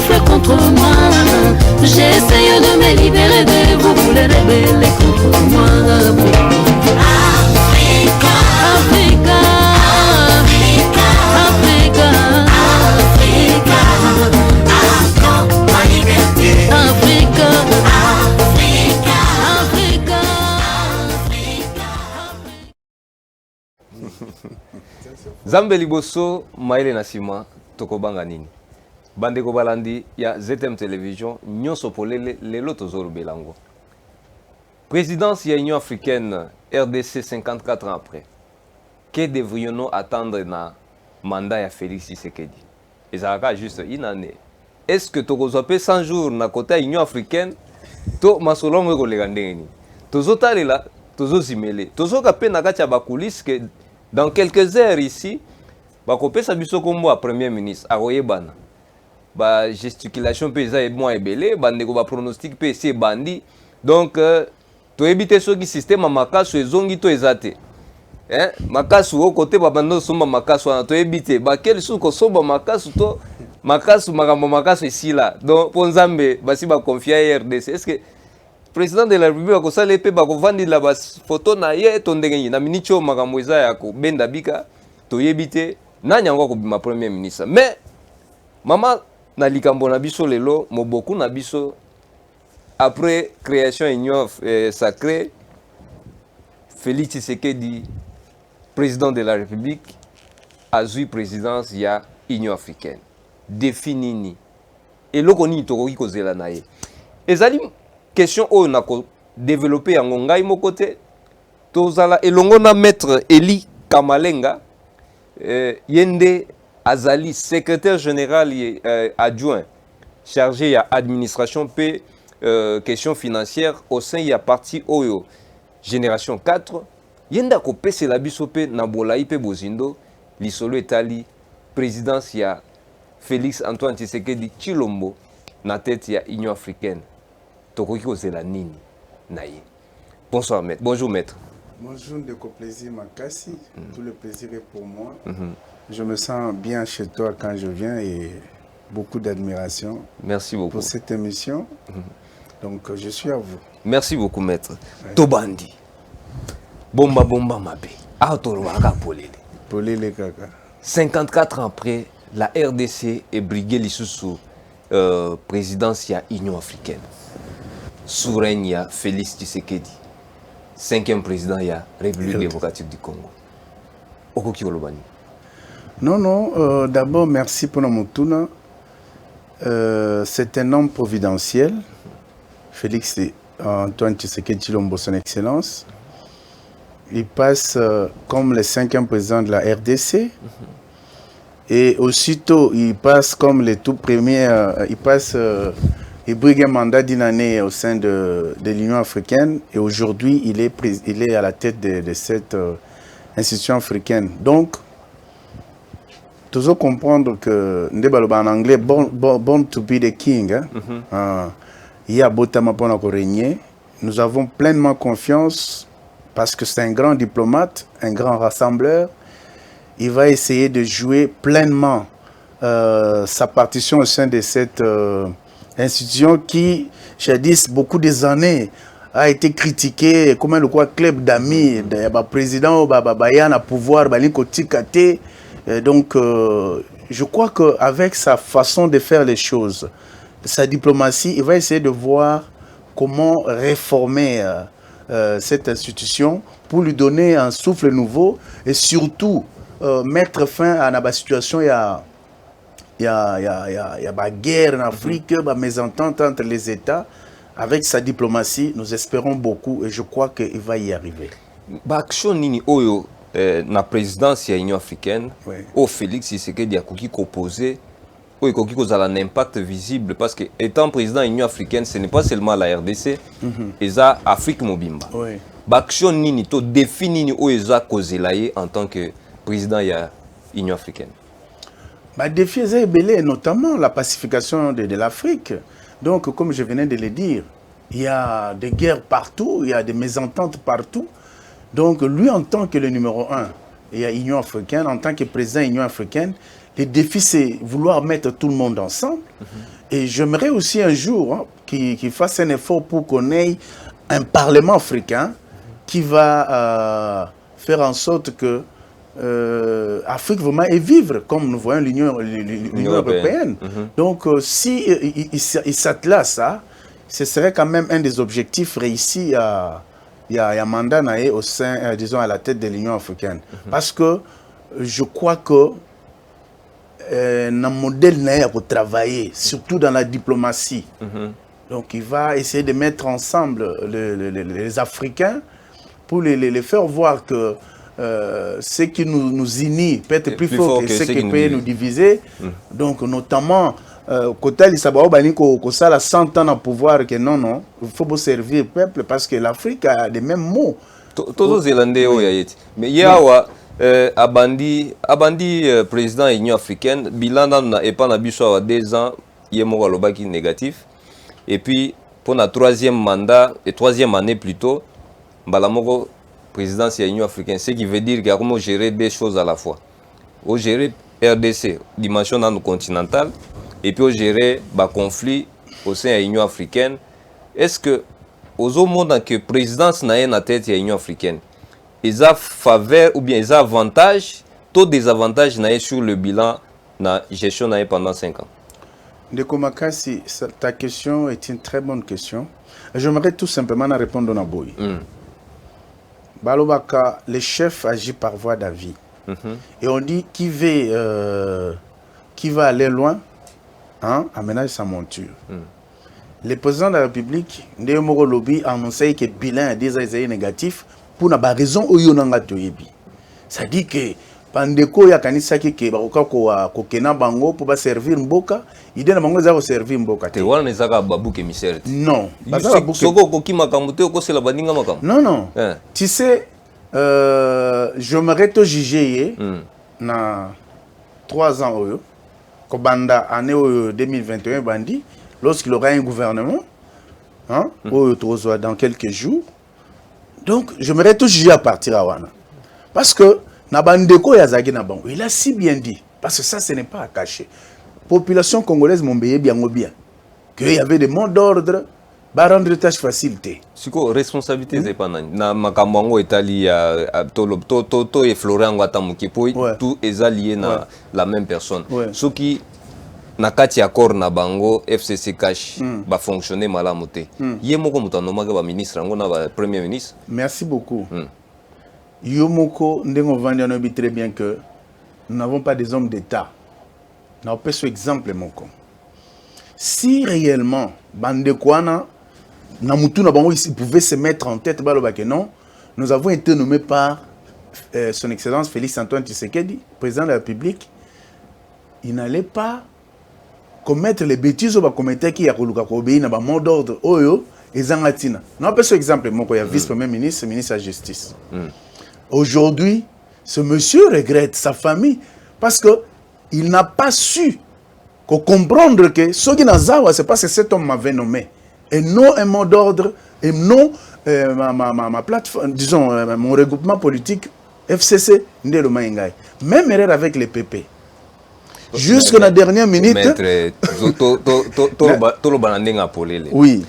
souffle contre moi. J'essaye de me libérer de vous, vous les rebelles contre moi. Africa, Africa, Africa, Africa, Africa, Africa, ma liberté. Africa, Africa, Africa, Africa. Zambe liboso maile na sima tokobanga nini bande ko balandi ya ZM Television nyonso polele lelo tozoro belango présidence ya Union africaine RDC 54 ans après. Que devrions-nous attendre na mandat ya Félix Tshisekedi? Et ça va juste une année. Est-ce que tokozopé 100 jours na côté Union africaine to masolongo ko legandeni tozotalela tozozimele tozoka pe na kati ya bakulis que dans quelques heures ici bakopesa biso kombo à premier ministre akoyebana ba gesticulation pe za moins ebele bandeko ba pronostic pe c'est bandi donc to éviter ce qui système makasu ezongi to ezate makasu au côté ba bando somba makasu na to éviter ba quel sou ko somba makasu to makasu makambo makasu ici là donc pour Nzambe basi ba confier RDC. Est-ce que président de la République ko sala pe ba ko vandi la ba photo na ye to ndenge na minicho makambo eza ya ko benda bika to yebite nani yango ko bima premier ministre mais mama na likambo na biso lelo moboku na biso après création union sacrée Félix Tshisekedi président de la République azui présidence ya Union africaine définini eloko nini tokoki kozela na ye ezali question oyo na ko développer yango ngai moko te tozala elongo na maître Eli Kamalenga yende azali secrétaire général adjoint chargé à administration p question financière au sein ya parti oyo génération 4 yenda ko pese la biso pe na bolai pe bozindo lisolo etali présidence ya Félix Antoine Tshisekedi Tshilombo na tête ya Union africaine tokoki kozela nini na ye. Bonsoir maître. Bonjour maître. Bonjour, de plaisir Makassi. Tout le plaisir est pour moi. Je me sens bien chez toi quand je viens et beaucoup d'admiration. Merci beaucoup pour cette émission. Donc je suis à vous. Merci beaucoup maître. Ouais. Tobandi. Bomba bomba mabe. Autoroaka polele. Polele kaka. 54 ans après, la RDC est briguée l'issue présidence ya Union africaine. Sous règne ya Félix Tshisekedi. 5e président ya République démocratique du Congo. Okoki olobani. Non, d'abord merci pour Namutuna. C'est un homme providentiel. Félix Antoine Tshisekedi Tshilombo, son excellence. Il passe comme le 5e président de la RDC. Et aussitôt, il passe comme les tout premiers, il brigue un mandat d'une année au sein de l'Union africaine. Et aujourd'hui, il est à la tête de cette institution africaine. Donc, tous comprendre que, en anglais, born to be the king. Il y a Botama pour régner. Nous avons pleinement confiance parce que c'est un grand diplomate, un grand rassembleur. Il va essayer de jouer pleinement sa partition au sein de cette institution qui, jadis, beaucoup des années, a été critiquée comme le club d'amis, président, à pouvoir, donc, je crois qu'avec sa façon de faire les choses, sa diplomatie, il va essayer de voir comment réformer cette institution pour lui donner un souffle nouveau et surtout mettre fin à la situation. Il y a une guerre en Afrique, une mésentente entre les États. Avec sa diplomatie, nous espérons beaucoup et je crois qu'il va y arriver. Action nini oyo na présidence de l'Union africaine, au Félix Tshisekedi a proposé, il y a un impact visible parce que étant président de l'Union africaine, ce n'est pas seulement la RDC, mais l'Afrique Mobimba. Action nini to définit oyo en tant que président de l'Union africaine. Les défis est belé, notamment la pacification de l'Afrique. Donc, comme je venais de le dire, il y a des guerres partout, il y a des mésententes partout. Donc, lui, en tant que le numéro 1, il y a l'Union africaine. En tant que président de l'Union africaine, le défi, c'est vouloir mettre tout le monde ensemble. Et j'aimerais aussi un jour qu'il fasse un effort pour qu'on ait un Parlement africain qui va faire en sorte que l'Afrique vraiment est vivre comme nous voyons l'Union européenne. Donc, si il s'attelle à ça, ce serait quand même un des objectifs réussis à mandat au sein, disons, à la tête de l'Union africaine. Parce que je crois que un modèle n'a pour travailler, surtout dans la diplomatie. Donc, il va essayer de mettre ensemble les Africains pour les faire voir que ce qui nous unit peut être plus fort que ce qui peut nous diviser. Donc, notamment, côté il ça a 100 ans à pouvoir que non, il faut servir le peuple parce que l'Afrique a les mêmes mots. Tous les Zélandais, mais il y a abandi président de l'Union africaine, bilan et pas na biso 2 ans, il y a qui négatif. Et puis pour la 3e mandat et 3e année plutôt, balamoko président de l'Union africaine, ce qui veut dire qu'il y a comment gérer 2 choses à la fois. Au gérer RDC, dimension continentale, et puis au gérer le conflit au sein de l'Union africaine. Est-ce que au monde que présidence n'a pas tête de l'Union africaine, ils ont faveur ou bien ils ont avantage, tout désavantage sur le bilan de la gestion pendant 5 ans? Ndeko Makasi, ta question est une très bonne question. J'aimerais tout simplement répondre à Naboui. Balobaka, le chef agit par voie d'avis. Et on dit qui va aller loin, aménage sa monture. Le président de la République, Ndemoro Lobby, a annoncé que le bilan est déjà négatif pour une raison où il y a ça dit que Pandeko ya kanisa ki bakoka ko kena bango pour servir mboka, idée na bango za servir mboka te wana ezaka babuke misère. Non, soko koki makambo te ko sela baninga makambo. Non. Tu sais, je m'aurais to jugé na 3 ans oyo ko banda année 2021 bandi lorsqu'il aura un gouvernement dans quelques jours. Donc je m'aurais to jugé à partir à wana. Parce que Nabandeko Yazagi Nabango, il a si bien dit, parce que ça, ce n'est pas à cacher. Population congolaise m'ont bien qu'il y avait des mots d'ordre, bah rendre tâche facilité. C'est quoi responsabilité c'est pas na makambango Italie to et Florent Ngatamuki tout est allié na la même personne. Ce qui na kati accord na bango FCC cash va fonctionner malamoté. Yemoko mutanoma ba ministre ngona ba premier ministre. Merci beaucoup. Yomoko Ndengo Vandi a dit très bien que nous n'avons pas des hommes d'État. Nous avons ce exemple, mon con. Si réellement, Bandekwana, Namutu pouvait se mettre en tête, non, nous avons été nommés par son Excellence Félix Antoine Tshisekedi, président de la République. Il n'allait pas commettre les bêtises au commettre qui a obéi dans le mot d'ordre. Oyo, et Zangatina. Nous avons ce exemple, mon con, il y a vice-premier ministre, ministre de la Justice. Aujourd'hui, ce monsieur regrette sa famille parce qu'il n'a pas su comprendre que ce qui n'a pas, c'est parce que cet homme m'avait nommé. Et non un mot d'ordre, et non ma plateforme, disons, mon regroupement politique, FCC, même erreur avec les PP. Jusqu'à la dernière minute. Oui.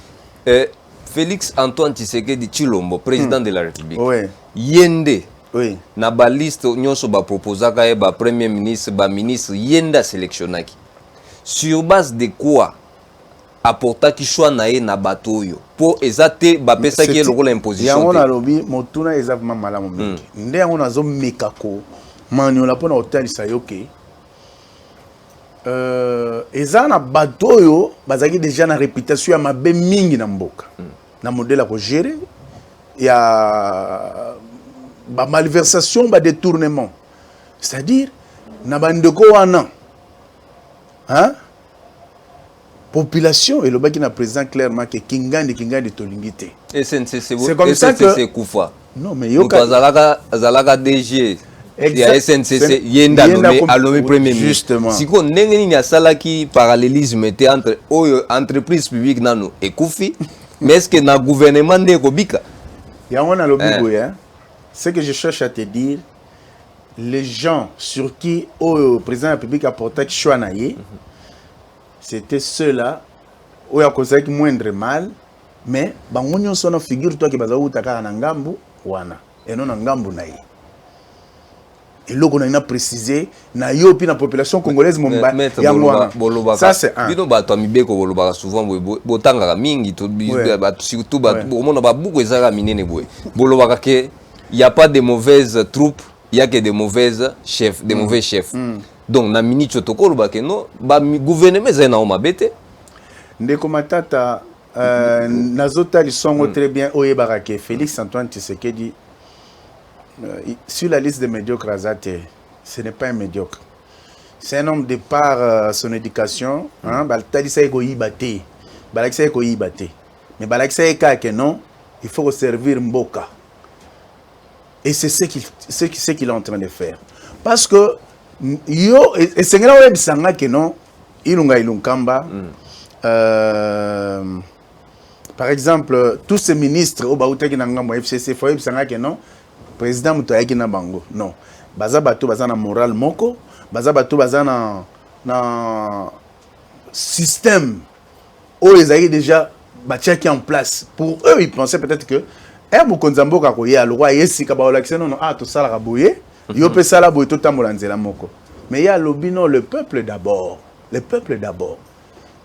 Félix Antoine Tshisekedi Tshilombo, président de la République. Oui. Yende. Oui. Na ba liste nyonso ba proposaka ba premier ministre, ba ministre yenda sélectionnaki. Sur base de quoi apporta ki choix na ye na batoyo pour ezate ba pesa ki lokolo imposition. Ya ona lobi motuna ezavuma malamu mingi. Nde yango nazo mekako maniola pona otalisa yoke. Eza na batoyo bazaki déjà na réputation ya mabe mingi na mboka. Na modèle à gérer, il y a ba malversation, ba détournement. C'est-à-dire, na bandeko wana, population et le baki na présent clairement que kingandi tolingite. C'est comme ça que c'est Koufa. Non mais yoka zalaka DG. Il y a SNCC yenda nommé premier ministre. Si on n'engeni ni asalaki parallélisme était entre entreprise publique nano et Koufi. Mais est-ce que dans le gouvernement de Kobika? Il y a un lobby, ce que je cherche à te dire, les gens sur qui le président de la République a porté choix naïe, c'était ceux-là où il y a causé moindre mal, mais bangonyo sono figure toi qui baza utaka na ngambu wana et non na ngambu naïe. Et là, on a précisé, na yo pi na population congolaise momba ya mwa. Ça c'est un. Bino bato amibeko bolobaka souvent botanga mingi to surtout bato omona ba buku ezaka minene boye. Bolobaka ke il y a pas de mauvaises troupes, il y a que de mauvaises chefs, des mauvais chefs. Donc na mini chotokolo ba ke no ba gouvernement ezana o mabete. Ndeko matata nazota lisongo très bien oyebaka ke Félix Antoine Tshisekedi sur la liste des médiocres Azate, ce n'est pas un médiocre. C'est un homme de par son éducation. Mais non, il faut servir Mboka. Et c'est ce qu'il est en train de faire. Parce que yo et c'est là où sanga que non, ilunga ilunkamba. Par exemple, tous ces ministres au Baoutaki Nangamo FCC, faut sanga que non. Président Moutayaki na bango non baza bato baza na moral moko baza bato baza na système où ils avaient déjà bâti en place pour eux ils pensaient peut-être que Mokonzambo kakoya le roi yesika ba olakise non tout ça la raboyer yo pe sala boy to tambola nzela moko mais il y a l'obino le peuple d'abord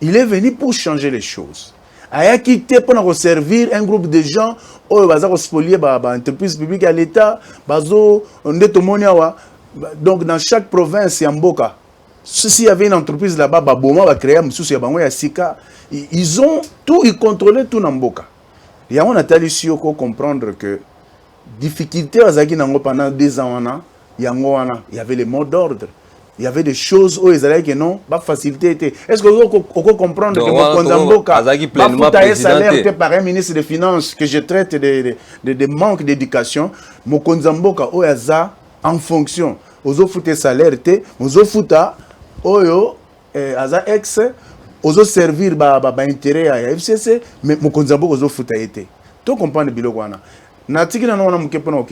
il est venu pour changer les choses. A quitté pour servir un groupe de gens où ils vont spolier l'entreprise publique à l'État. Donc dans chaque province, il y a Mboka. S'il y avait une entreprise là-bas, ils ont tout, ils contrôlaient tout dans Mboka. Il y a un atelier ici pour comprendre que difficulté pendant 2 ans, il y avait les mots d'ordre. Il y avait des choses où ils allaient que non, pas facilité. Est-ce que vous pouvez comprendre que Mokonzamboka va salaire par un ministre des Finances que je traite de manque d'éducation, Mokonzamboka où yaza en fonction, aux autres salaire aux autres oyo aza ex, aux autres servir intérêt à FCC, mais Mokonzamboka aux autres été. Tu comprends le biloko wana. Na tiki na wana mukepona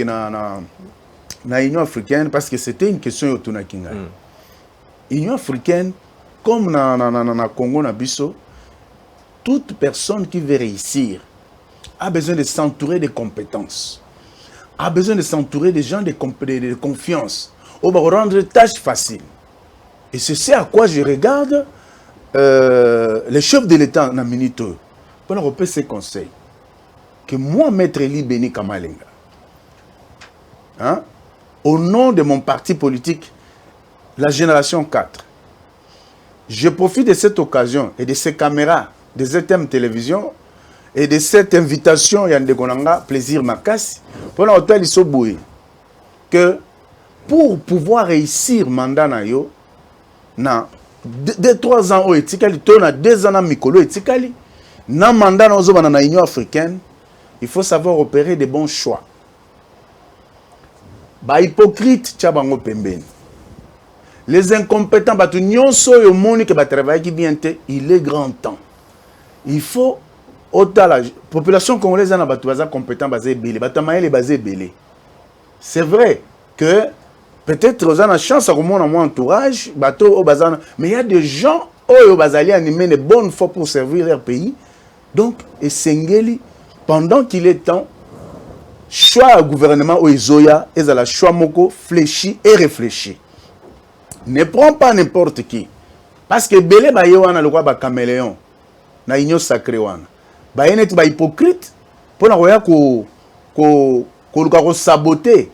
na Union africaine parce que c'était une question yotuna kinga. Union africaine, comme na Congo, na Bisso, toute personne qui veut réussir a besoin de s'entourer de compétences, a besoin de s'entourer de gens de confiance. On va rendre tâche facile. Et c'est ce à quoi je regarde les chefs de l'État na Minito pour leur repérer ces conseils. Que moi, Maître Eli Beni Kamalenga, au nom de mon parti politique, la génération 4. Je profite de cette occasion et de ces caméras, de ZTM Télévision et de cette invitation, Yande Gonanga, Plaisir Makassi, pour l'hôtel Isoboué, que pour pouvoir réussir mandat na yo, na 2-3 ans au etikali, na 2 ans na mikolo etikali, na mandat na ozobana na Union africaine, il faut savoir opérer de bons choix. Ba hypocrite tchabango pembeni. Les incompétents, il est grand temps. Il faut, la population congolaise est compétente, c'est vrai que peut-être on a une chance à mon entourage, mais il y a des gens qui ont animé de bonne foi pour servir leur pays. Donc, et Sengeli, pendant qu'il est temps, choix au gouvernement au Izoya, et la choix moko fléchi et réfléchi. Ne prends pas n'importe qui. Parce que Belé ba yewana le roi ba caméléon na union sacrée wana. Ba yenet ba hypocrite pour na roya ko saboter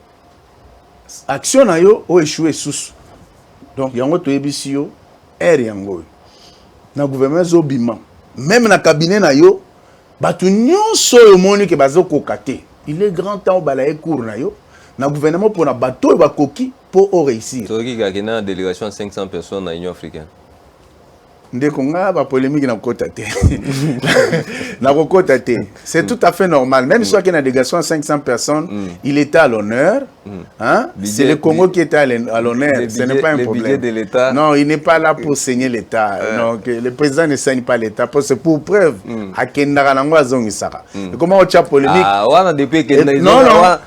action na yo o échouer sous. Donc yango to yebisi yo yango. Na gouvernement zo bima. Même na cabinet na yo batu nyonso yo moni ke bazo kokate. Il est grand temps balaye cour na yo. Na gouvernement pour na bateau ba koki pour réussir. C'est qui a une délégation de 500 personnes dans l'Union africaine. C'est tout à fait normal. Même si il y a une délégation de 500 personnes, il était à l'honneur. Hein? C'est le Congo qui est à l'honneur, ce n'est pas un problème. De l'État. Non, il n'est pas là pour saigner l'État. Donc, le président ne saigne pas l'État. C'est pour preuve. À Kendara Nangwa Zongisara. Comment on tient polémique? Ah, on a depuis que non, le roi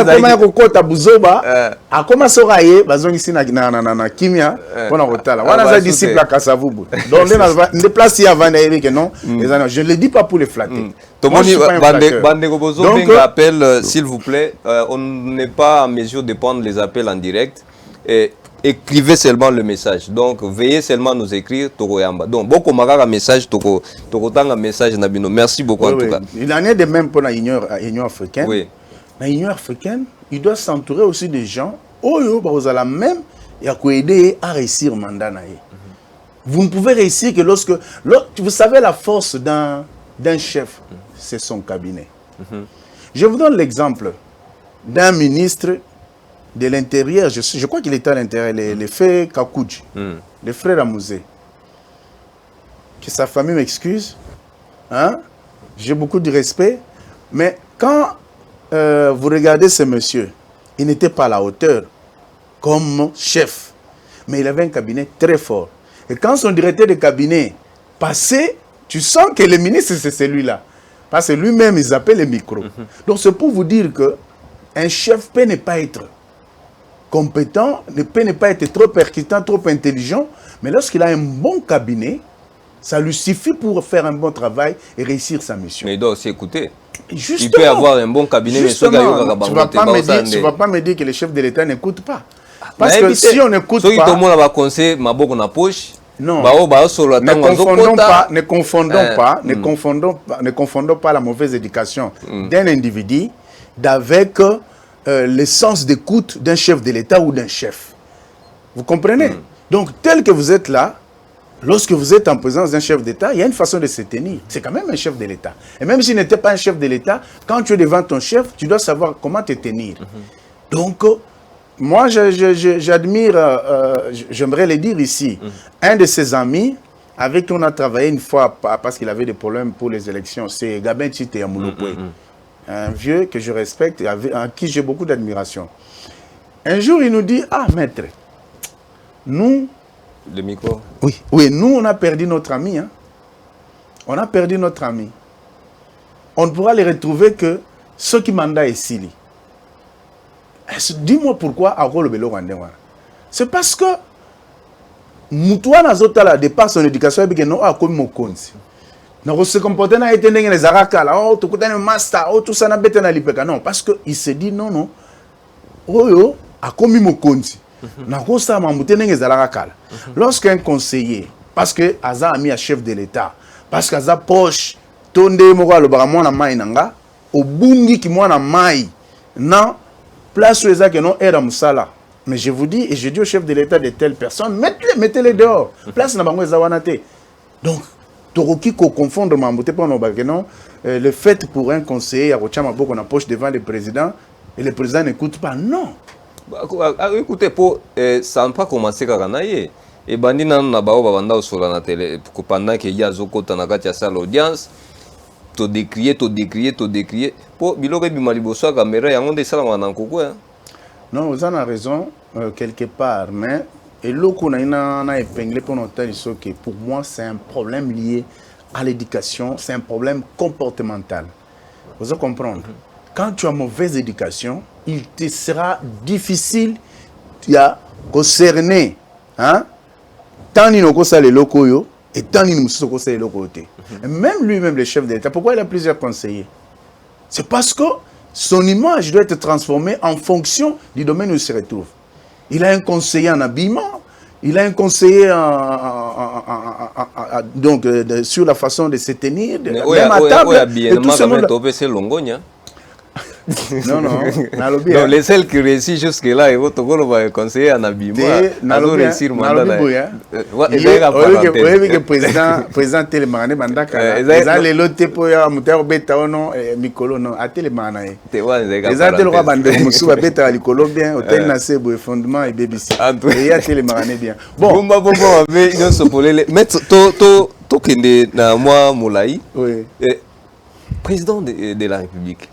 est comme un cocotte à Bouzoba. A commencé à railler, bazon ici na Kimia, on a retard. On a un disciple à Kassavoubou. Donc, on déplace ici avant d'aller que non. Je ne le dis pas pour les flatter. Tomoni Bandeko Bozo appelle, s'il vous plaît, on n'est pas en mesure de prendre les appels en direct. Et écrivez seulement le message. Donc, veuillez seulement nous écrire Tokoyamba. Donc, beaucoup de message, Tokotanga message Nabino. Merci beaucoup en tout cas. Il en est de même pour l'Union africaine. Oui. L'Union africaine, il doit s'entourer aussi de gens. Vous allez même aider à réussir le mandat. Vous ne pouvez réussir que lorsque vous savez la force d'un chef, c'est son cabinet. Je vous donne l'exemple d'un ministre de l'Intérieur, je crois qu'il était à l'Intérieur, les frères Kakouji, les frères Amouzé. Que sa famille m'excuse, hein? J'ai beaucoup de respect, mais quand vous regardez ce monsieur, il n'était pas à la hauteur comme chef, mais il avait un cabinet très fort. Et quand son directeur de cabinet passait, tu sens que le ministre, c'est celui-là. Parce que lui-même, il appelle les micros. Donc, c'est pour vous dire qu'un chef peut ne pas être compétent, peut ne pas être trop percutant, trop intelligent, mais lorsqu'il a un bon cabinet, ça lui suffit pour faire un bon travail et réussir sa mission. Mais il doit aussi écouter. Justement, il peut avoir un bon cabinet, mais tu ne vas pas me dire que les chefs de l'État n'écoutent pas. Parce que si on n'écoute pas... Tout le monde a conseillé ma boque na poche. Non, ne confondons pas la mauvaise éducation d'un individu avec l'essence d'écoute d'un chef de l'État ou d'un chef. Vous comprenez? Donc, tel que vous êtes là, lorsque vous êtes en présence d'un chef d'État, il y a une façon de se tenir. C'est quand même un chef de l'État. Et même s'il n'était pas un chef de l'État, quand tu es devant ton chef, tu dois savoir comment te tenir. Donc, moi, j'admire, j'aimerais le dire ici, un de ses amis avec qui on a travaillé une fois parce qu'il avait des problèmes pour les élections, c'est Gabin Tite Amoulopoué. Un vieux que je respecte, à qui j'ai beaucoup d'admiration. Un jour, il nous dit, ah, maître, nous... Le micro. Oui, nous, on a perdu notre ami. Hein. On a perdu notre ami. On ne pourra les retrouver que ceux qui mandat ici. Dis-moi pourquoi Agolo Belo Rwandais. C'est parce que Moutouana Zotala, de par son éducation, il n'a pas comme mon compte. Non, se comporter na été les araka là, oh, tout côté master, oh, tout ça n'a pas été non, parce que il se dit non, oh, a commis mon compte. Lorsqu'un conseiller, parce que Aza a mis un chef de l'État, parce qu'Aza poche, tonde moko le baramon na mai nanga, au bungi ki mwana mai, non, place où Eza que non era musala. Mais je vous dis, et je dis au chef de l'État de telle personne, mettez-les dehors. Place na bango Eza wanate. Donc, Toroki ko confondre mambote pour nos non, le fait pour un conseiller à Rochama Boko na poche devant le président, et le président n'écoute pas, non. Écoutez, ça n'a pas commencé à Kanaye. Et Bandina n'a pas eu sur la télé pendant qu'il y a Zoko Tanakati à l'audience. To décrier. Pour Bilore Bimaliboso, caméra, il y a un des salons en Ankoukou. Non, vous en avez raison, quelque part, mais et l'eau qu'on a épinglé pour notre que pour moi, c'est un problème lié à l'éducation, c'est un problème comportemental. Vous allez comprendre. Quand tu as mauvaise éducation, il te sera difficile de cerner. Hein? Tant il y a les locaux et tant il y a les locaux. Même lui-même, le chef d'État, pourquoi il a plusieurs conseillers? C'est parce que son image doit être transformée en fonction du domaine où il se retrouve. Il a un conseiller en habillement, il a un conseiller donc, sur la façon de se tenir, même à table. Et tout ce monde. Non, donc les seuls qui réussissent jusque-là, ils vont te conseiller en habillement. Ils vont réussir le mandat. Oui, que président Télémané, ils ont les lotés pour monter au bêta ou non, Mikolo, non, à Télémané. Ils ont le roi Bandé, Moussou, à bêta, à l'Icolo, bien, hôtel Nassé, fondement et BBC. Et à Télémané, bien. Bon, maître, to kende na moi Moulaï, président de la République.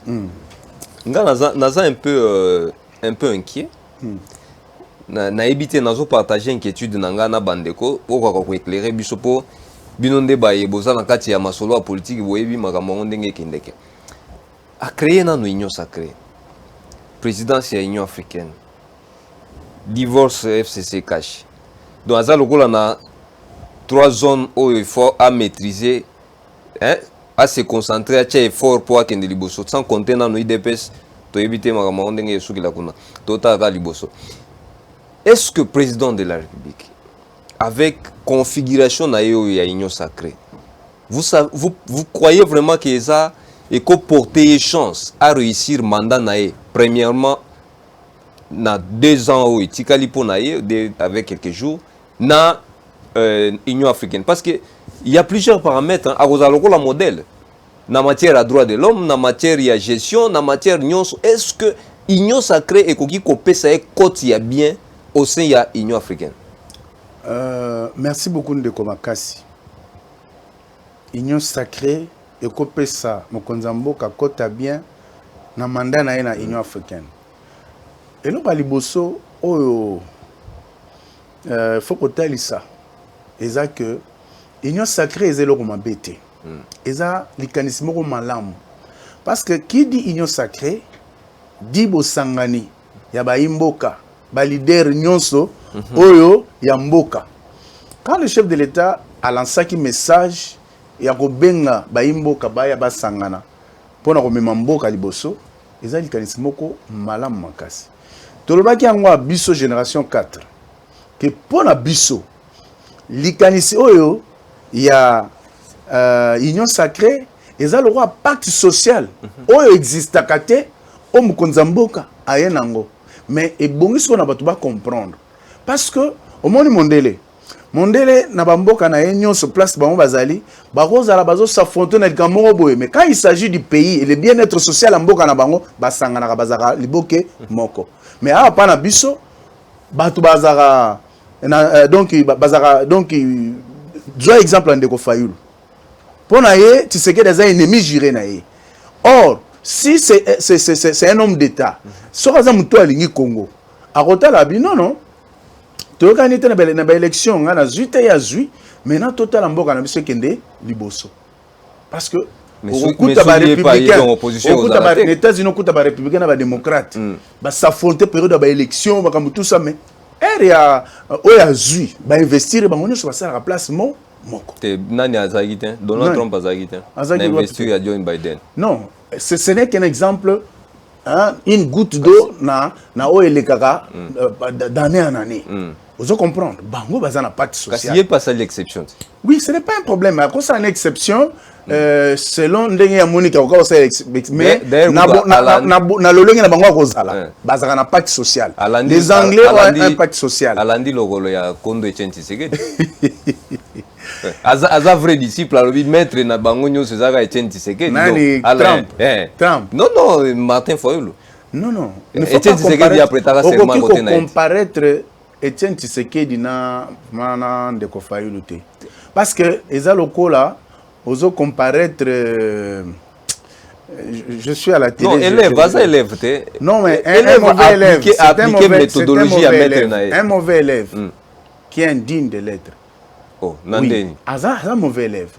naza un peu inquiet. Na éviter nazo partager inquiétude nanga na bandeko pour ko éclairer biso po binonde baye boza na kati ya masolo politique boyebi makambo ndenge kindeke. A créer une union sacrée. Présidence de l'Union africaine. Divorce FCC cash. Donc, à ce na 3 zones où il faut à maîtriser, hein, à se concentrer, à faire effort pour atteindre les liboso. Sans compter dans nos IDPS, pour éviter ma maman d'engue sous la kuna. Total liboso. Est-ce que le président de la République, avec configuration de l'Union sacrée, vous croyez vraiment que ça et qu'on porter chance à réussir le mandat naé premièrement na 2 ans où tikalipo naé avec quelques jours na Union africaine parce que il y a plusieurs paramètres à cause de la modèle na matière à droits de l'homme na matière à gestion na matière nyonso est-ce que Union sacrée et koki kopé ça est côté ya bien au sein de l'Union africaine. Merci beaucoup de Komakasi. Union sacrée et copé ça, Mokonzambo kakota bien na mandat na Union africaine. Et nous baliboso oh faut que ça. Et ça que Union sacrée est le roman bêté. Et ça l'ikanisme roman lam. Parce que qui dit Union sacrée dit bosangani ya ba imboka ba leader nyonso oyo ya mboka. Quand le chef de l'État a lancé un message ya kobenga baimboka baya basangana pona komema mboka liboso ezali kanisi moko malamu makasi tolobaki yango biso génération 4 que pona biso likanisi oyo ya union sacrée ezali roi pacte social oyo existaka te o mukonza mboka ayenango mais ebongisi ko na bato ba comprendre parce que au monde Mondele na bamboka na yenyo sur place bango bazali bakoza la bazo s'affronter na likambo boye mais quand il s'agit du pays et le bien-être social mboka na bango basangana ka bazaka liboke moko mais a pa na biso batu bazaka donc bazaka donc doit exemple ndeko Fayulu pona ye Tshisekedi des ennemis jurés na ye or si c'est un homme d'état sokaza muto alingi Congo akota la bi non tokani te na ba élection na zuite ya zui maintenant total mboka na biso kende liboso parce que okuta ba républicain okuta ba États-Unis okuta ba républicain na ba démocrate ba s'affronter période ba élection ba comme tout ça mais area oya zui ba investir ba ngonyo so ba sala place moko te nani azagite Donald Trump azagite na investir à Joe Biden non ce n'est qu'un exemple. Hein, une goutte d'eau na oelekaka d'année en année. Vous comprenez? Bango bazana pacte social. Parce pas ça l'exception. Oui, ce n'est pas un problème. À cause d'une exception, selon ndenge Monica mais na lolenge na bango kozala. Bazana na pacte social. Les Anglais ont un pacte social. Alandi logolo ya Kondo Etienne Tshisekedi. Aza vrai disciple alors maître na bango nyonso zaka Etienne Tshisekedi. Trump. Non, Martin Fayulu. Non. Etienne Tshisekedi après ta serment côté na. Comparaître Etienne Tshisekedi na mana ndeko Fayulu te. Parce que eza lokola ozo comparaître je suis à la télé. Non, élève te. Non mais un mauvais élève, appliquer méthodologie à mettre na. Un mauvais élève qui est indigne de l'être. Oh, nandeni. Oui. Un mauvais élève.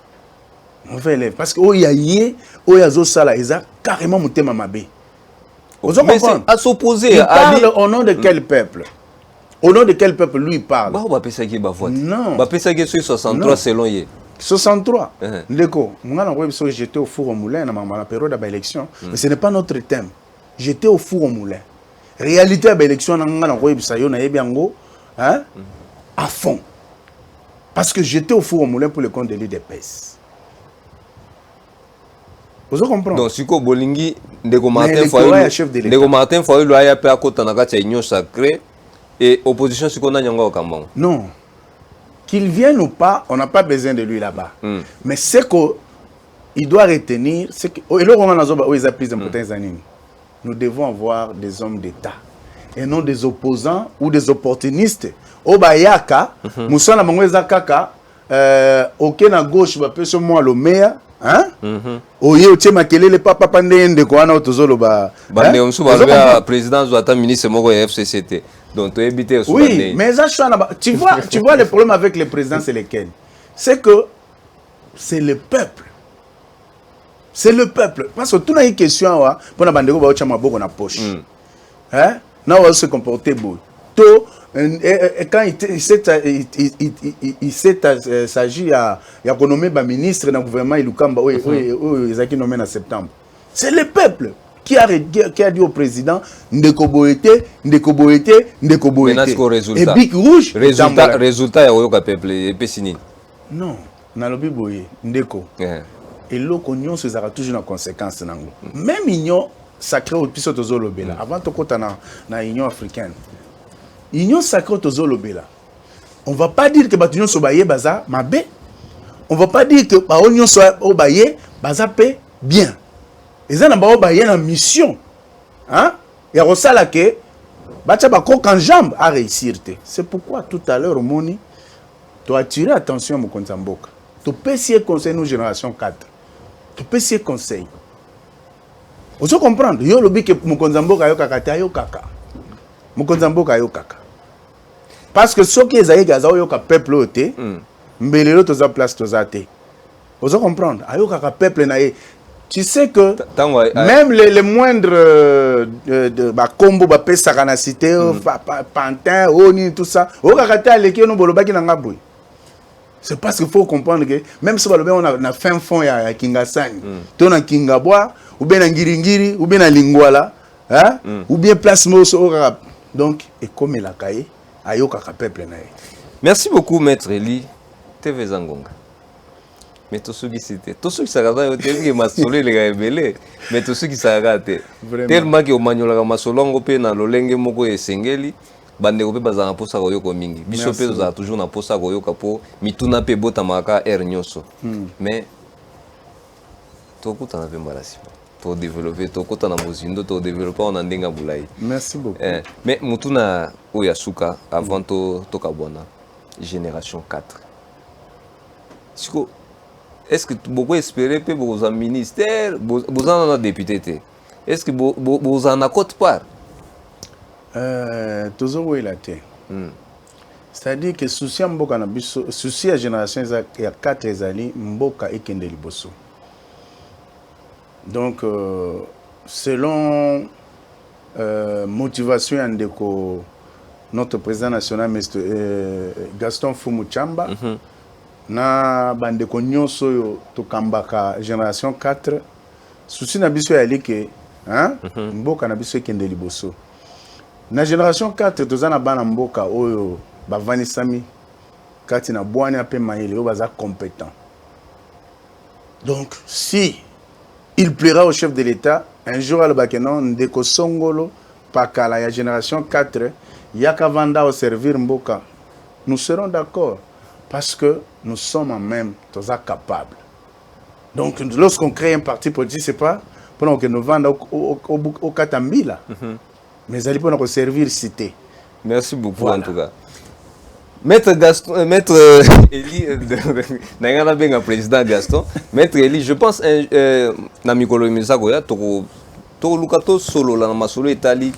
Mauvais élève. Parce que oyaye, oyazo sala, eza carrément mutema mabe. Vous comprenez? À s'opposer. Il parle au nom de quel peuple? Au nom de quel peuple lui parle? Bah, on va penser qu'il va voter. Non. On va penser qu'il est 63 selon lui. 63. Ndeko, j'étais au four au moulin dans la période de l'élection. Mais ce n'est pas notre thème. J'étais au four au moulin. Réalité de l'élection, à fond. Parce que j'étais au four au moulin pour le compte de l'IDPS. Vous comprenez? Donc, si vous bolingi, Ndeko Martin Fayulu a fait à côté de la union sacrée et opposition si on a nyanga au Kambon. Non. Qu'il vienne ou pas, on n'a pas besoin de lui là-bas. Mais ce qu'il doit retenir, c'est que nous devons avoir des hommes d'État et non des opposants ou des opportunistes. Obayaka, Moussana Mangweza Kaka, aucun à gauche va peut moi le meilleur, hein oye otie makelele papa ndende ko wana otozolo ba bande on suba le président zoata ministre moko ya FCCT donc to éviter au oui mais ça tu vois le problème avec le président c'est lequel c'est que c'est le peuple. C'est le peuple. Parce que tout une question pour na bandeko ba ocha maboko na poche. Hein? Na va se comporter beau. To quand il s'agit à nommer ba ministre dans le gouvernement Ilukamba ezaki nommé en septembre. C'est le peuple qui a dit au président ndeko boete. Et Bic rouge résultat ya oyoka peuple et pesini. Non, na lobi boye ndeko. Et l'autre nyonso ezara toujours na conséquence nango. Même union sacrée au piso tozolobela avant tokota na union africaine. Union sacrée tozolobela. On va pas dire que batunion so baye baza mabe. On va pas dire que ba union so baye baza pe bien. Ezana ba baye na mission. Hein? Et rosala que bacha ba coq en jambe à réussir. C'est pourquoi tout à l'heure moni tu as attiré attention mon konzamboka. Tu peux essayer conseil nous génération 4. Tu peux essayer conseil. Vous comprendre, yo lobi que mon konzamboka yo kaka ta yo kaka. Mon konzamboka yo kaka. Parce que ceux qui ezali gaza yo ka peuple oté, mbelelo toza place toza té. Vous comprendre, ayo kaka peuple na ye. Tu sais que même les moindres de ba combo ba pesa kana cité pantin oni tout ça, o kaka ta leki no bolobaki na ngabwe. C'est parce qu'il faut comprendre que même si on a fin fond à Kingasani, on a Kingabwa, ou bien à Ngiringiri, ou bien à Lingwala, hein? Ou bien place Moso. Donc, et comme il a caillé, Ayoka peuple. Merci beaucoup, Maître Eli. TV Zangonga. Mais tous ceux qui c'était, tous ceux qui s'arrêtent, ils ont masolé les gars belé. Mais tous ceux qui s'arrêtent, tellement que au manuel la masolongo pe na lolenge moko e sengeli. Bande kope bazana posa koyoka mingi biso pe za toujours na posa koyoka po mituna pe bota maka nyonso mais tokuta na pe malasi to développer tokuta na mozindo to développer on ndenga bulai. Merci beaucoup. Mais mutuna oyasuka avant to kabona génération 4 siko est-ce que beaucoup espérer pe beaucoup en ministère beaucoup en député est-ce que beaucoup en côte part toujours il a été. C'est-à-dire que souci mboka na biso souci à génération ya 4 ezali mboka ekende liboso. Donc selon motivation ya ndeko notre président national Gaston Fumu Chamba na bandeko nyonso yo tokambaka génération 4 souci na biso ya like hein mboka na biso ekende liboso. Na génération 4 tozana bana mboka oyo bavanisami kati na bwani ape mayele oyo baza compétent. Donc si il plaira au chef de l'État un jour à l'Obakeno ndeko songolo pakala ya génération 4 yaka vanda au servir mboka, nous serons d'accord parce que nous sommes en même toza capables. Donc lorsqu'on crée un parti politique c'est pas pour que nous vendons au Katambila. Mais elle peut servir cité. Merci beaucoup voilà. En tout cas. Maître Gaston, Maître Eli, n'a bien président Gaston. Maître Eli, je pense na mikolo misagoya to lukato solo la masolo Italie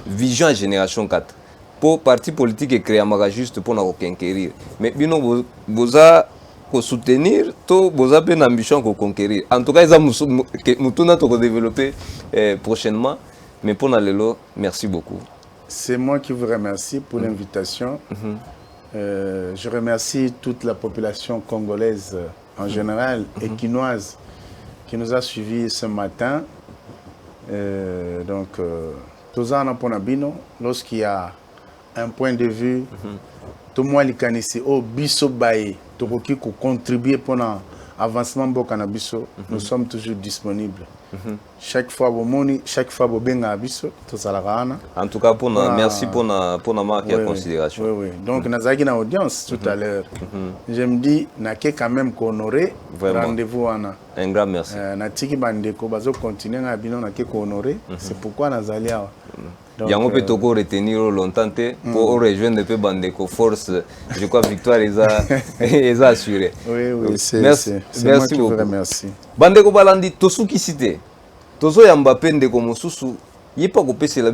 vision génération 4. Pour parti politique et créer un juste pour nous conquérir. Mais bino boza ko soutenir to boza pe ambition ko conquérir. En tout cas, ils ont mutuna to développer prochainement. Mais pour Nalelo, merci beaucoup. C'est moi qui vous remercie pour l'invitation. Je remercie toute la population congolaise en général et quinoise qui nous a suivis ce matin. Donc, tous en Ponabino, lorsqu'il y a un point de vue, tout le monde ici au biso baye, tout le monde contribuer pour l'avancement de Bokanabiso, nous sommes toujours disponibles. Chaque fois chaque fois en tout cas merci pour la marque de considération. Oui. Donc nous avons une audience tout à l'heure. Je me dis n'a quand même qu'honorer rendez-vous un grand merci. Na tiki bandeko bazo continuer na bino na honorer. C'est pourquoi nous allons yango peut toko retenir longtemps pour rejoindre peu bandeko force je crois victoire est assurée. Oui, c'est merci moi qui vous remercie. Bandeko balandi tosuki cité tozo yamba pende ko mosusu yepa ko pese la